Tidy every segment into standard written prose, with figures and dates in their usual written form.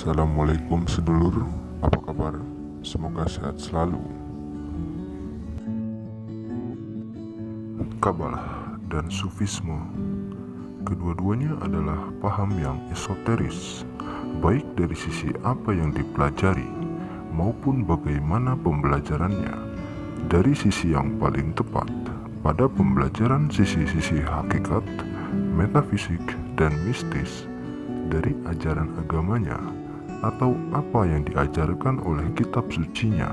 Assalamualaikum sedulur, apa kabar? Semoga sehat selalu. Kabalah dan Sufisme, kedua-duanya adalah paham yang esoteris, baik dari sisi apa yang dipelajari maupun bagaimana pembelajarannya. Dari sisi yang paling tepat, pada pembelajaran sisi-sisi hakikat, metafisik, dan mistis dari ajaran agamanya atau apa yang diajarkan oleh kitab sucinya.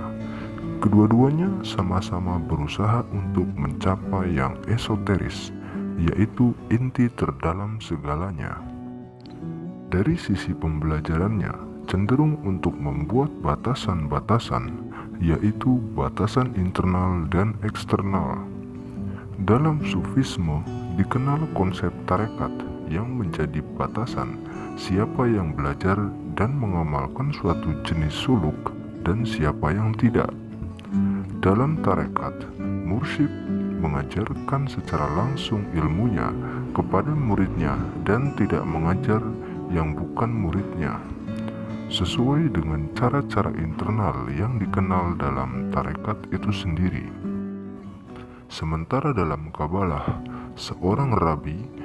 Kedua-duanya sama-sama berusaha untuk mencapai yang esoteris, yaitu inti terdalam segalanya. Dari sisi pembelajarannya cenderung untuk membuat batasan-batasan, yaitu batasan internal dan eksternal. Dalam Sufisme dikenal konsep tarekat yang menjadi batasan siapa yang belajar dan mengamalkan suatu jenis suluk dan siapa yang tidak. Dalam tarekat, mursyid mengajarkan secara langsung ilmunya kepada muridnya dan tidak mengajar yang bukan muridnya, sesuai dengan cara-cara internal yang dikenal dalam tarekat itu sendiri. Sementara dalam Kabalah, seorang rabi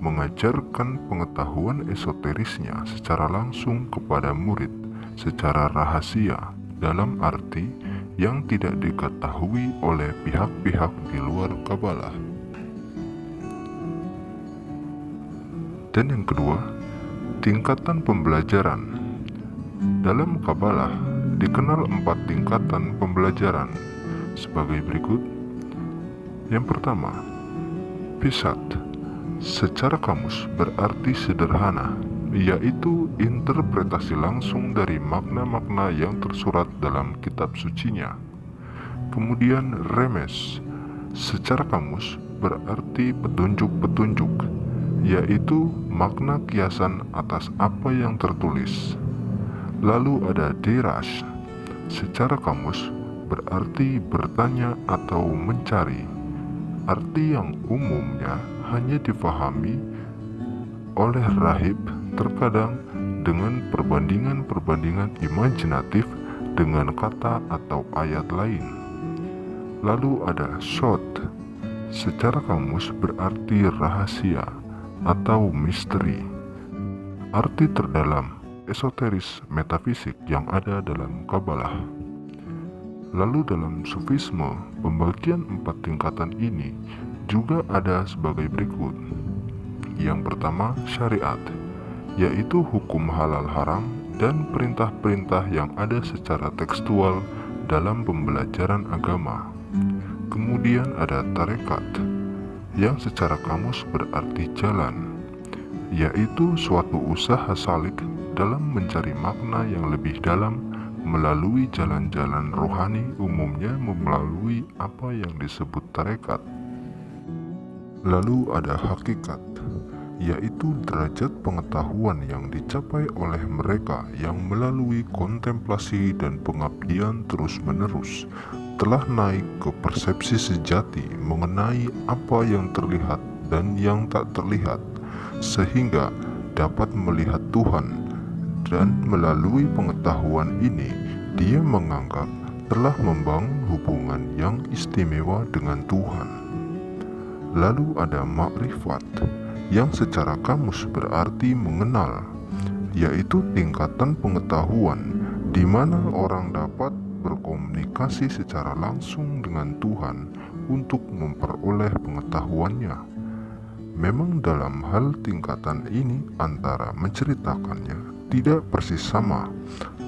mengajarkan pengetahuan esoterisnya secara langsung kepada murid secara rahasia, dalam arti yang tidak diketahui oleh pihak-pihak di luar Kabalah. Dan yang kedua, tingkatan pembelajaran. Dalam Kabalah dikenal 4 tingkatan pembelajaran sebagai berikut. Yang pertama, Pisat. Secara kamus berarti sederhana, yaitu interpretasi langsung dari makna-makna yang tersurat dalam kitab sucinya. Kemudian remes, secara kamus berarti petunjuk-petunjuk, yaitu makna kiasan atas apa yang tertulis. Lalu ada dirash, secara kamus berarti bertanya atau mencari, arti yang umumnya hanya difahami oleh rahib, terkadang dengan perbandingan-perbandingan imajinatif dengan kata atau ayat lain. Lalu ada sod, secara kamus berarti rahasia atau misteri, arti terdalam esoteris metafisik yang ada dalam Kabalah. Lalu dalam Sufisme, pembagian 4 tingkatan ini juga ada sebagai berikut. Yang pertama, syariat, yaitu hukum halal haram dan perintah-perintah yang ada secara tekstual dalam pembelajaran agama. Kemudian ada tarekat, yang secara kamus berarti jalan, yaitu suatu usaha salik dalam mencari makna yang lebih dalam melalui jalan-jalan rohani, umumnya melalui apa yang disebut tarekat. Lalu ada hakikat, yaitu derajat pengetahuan yang dicapai oleh mereka yang melalui kontemplasi dan pengabdian terus-menerus telah naik ke persepsi sejati mengenai apa yang terlihat dan yang tak terlihat, sehingga dapat melihat Tuhan, dan melalui pengetahuan ini dia menganggap telah membangun hubungan yang istimewa dengan Tuhan. Lalu ada makrifat, yang secara kamus berarti mengenal, yaitu tingkatan pengetahuan di mana orang dapat berkomunikasi secara langsung dengan Tuhan untuk memperoleh pengetahuannya. Memang dalam hal tingkatan ini antara menceritakannya tidak persis sama,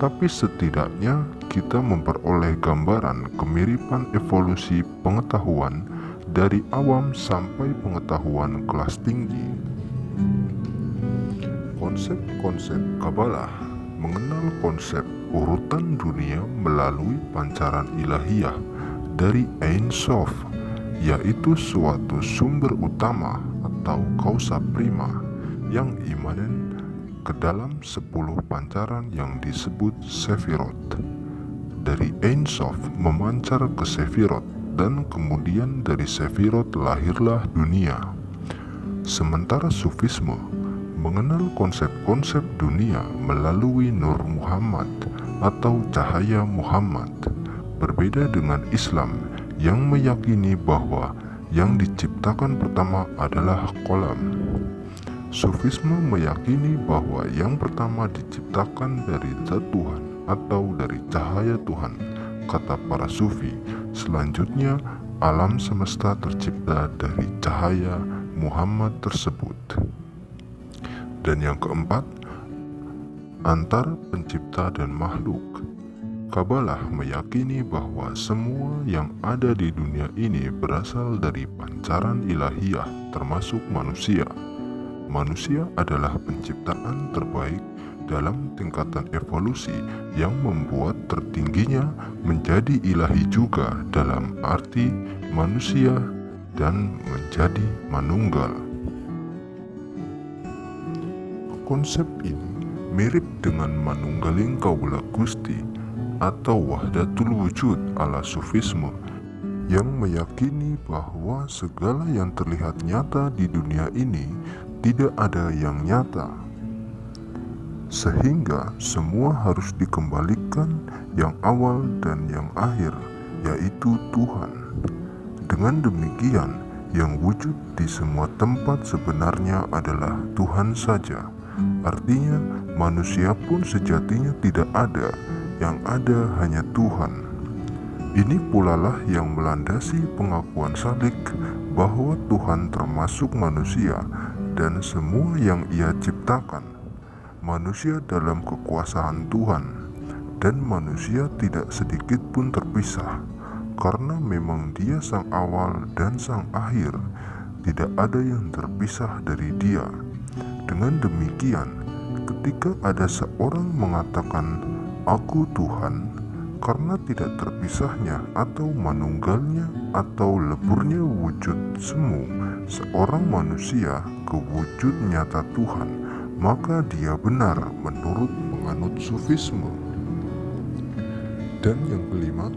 tapi setidaknya kita memperoleh gambaran kemiripan evolusi pengetahuan dari awam sampai pengetahuan kelas tinggi. Konsep-konsep Kabalah mengenal konsep urutan dunia melalui pancaran ilahiyah dari Ein Sof, yaitu suatu sumber utama atau kausa prima yang imanen ke dalam 10 pancaran yang disebut Sefirot. Dari Ein Sof memancar ke Sefirot, dan kemudian dari Sefirot lahirlah dunia. Sementara Sufisme mengenal konsep-konsep dunia melalui Nur Muhammad atau cahaya Muhammad. Berbeda dengan Islam yang meyakini bahwa yang diciptakan pertama adalah kolam. Sufisme meyakini bahwa yang pertama diciptakan dari zat Tuhan atau dari cahaya Tuhan. Kata para sufi, selanjutnya alam semesta tercipta dari cahaya Muhammad tersebut. Dan yang keempat, antar pencipta dan makhluk. Kabalah meyakini bahwa semua yang ada di dunia ini berasal dari pancaran ilahiyah, termasuk manusia. Manusia adalah penciptaan terbaik dalam tingkatan evolusi yang membuat tertingginya menjadi ilahi juga dalam arti manusia dan menjadi manunggal. Konsep ini mirip dengan manunggaling kaula Gusti atau wahdatul wujud ala sufisme yang meyakini bahwa segala yang terlihat nyata di dunia ini tidak ada yang nyata, sehingga semua harus dikembalikan yang awal dan yang akhir, yaitu Tuhan. Dengan demikian, yang wujud di semua tempat sebenarnya adalah Tuhan saja. Artinya, manusia pun sejatinya tidak ada, yang ada hanya Tuhan. Ini pula lah yang melandasi pengakuan salik bahwa Tuhan termasuk manusia dan semua yang Ia ciptakan. Manusia dalam kekuasaan Tuhan, dan manusia tidak sedikit pun terpisah, karena memang Dia sang awal dan sang akhir, tidak ada yang terpisah dari Dia. Dengan demikian, ketika ada seorang mengatakan, "Aku Tuhan," karena tidak terpisahnya atau manunggalnya atau leburnya wujud semu seorang manusia ke wujud nyata Tuhan, maka dia benar menurut penganut sufisme. Dan yang kelima,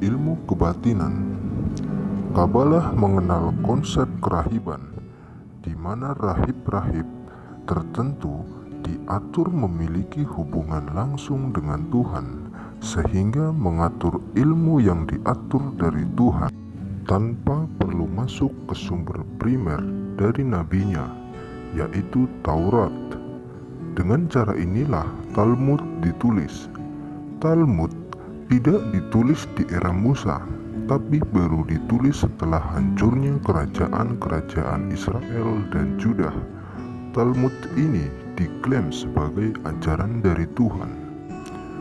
ilmu kebatinan. Kabalah mengenal konsep kerahiban, di mana rahib-rahib tertentu diatur memiliki hubungan langsung dengan Tuhan, sehingga mengatur ilmu yang diatur dari Tuhan tanpa perlu masuk ke sumber primer dari nabinya, yaitu Taurat. Dengan cara inilah Talmud ditulis. Talmud tidak ditulis di era Musa, tapi baru ditulis setelah hancurnya kerajaan-kerajaan Israel dan Judah. Talmud ini diklaim sebagai ajaran dari Tuhan.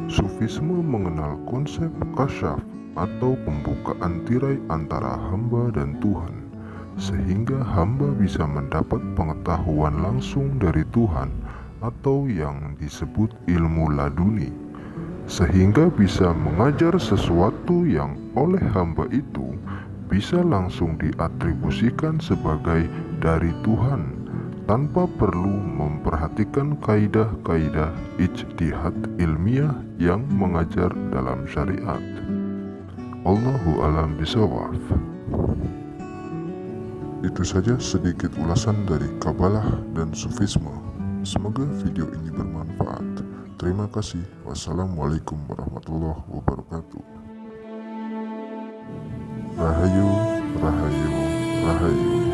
Sufisme mengenal konsep kasyaf atau pembukaan tirai antara hamba dan Tuhan, sehingga hamba bisa mendapat pengetahuan langsung dari Tuhan atau yang disebut ilmu laduni, sehingga bisa mengajar sesuatu yang oleh hamba itu bisa langsung diatribusikan sebagai dari Tuhan, tanpa perlu memperhatikan kaidah-kaidah ijtihad ilmiah yang mengajar dalam syariat. Allahu a'lam bishawab. Itu saja sedikit ulasan dari Kabalah dan Sufisme. Semoga video ini bermanfaat. Terima kasih. Wassalamualaikum warahmatullahi wabarakatuh. Rahayu, rahayu, rahayu.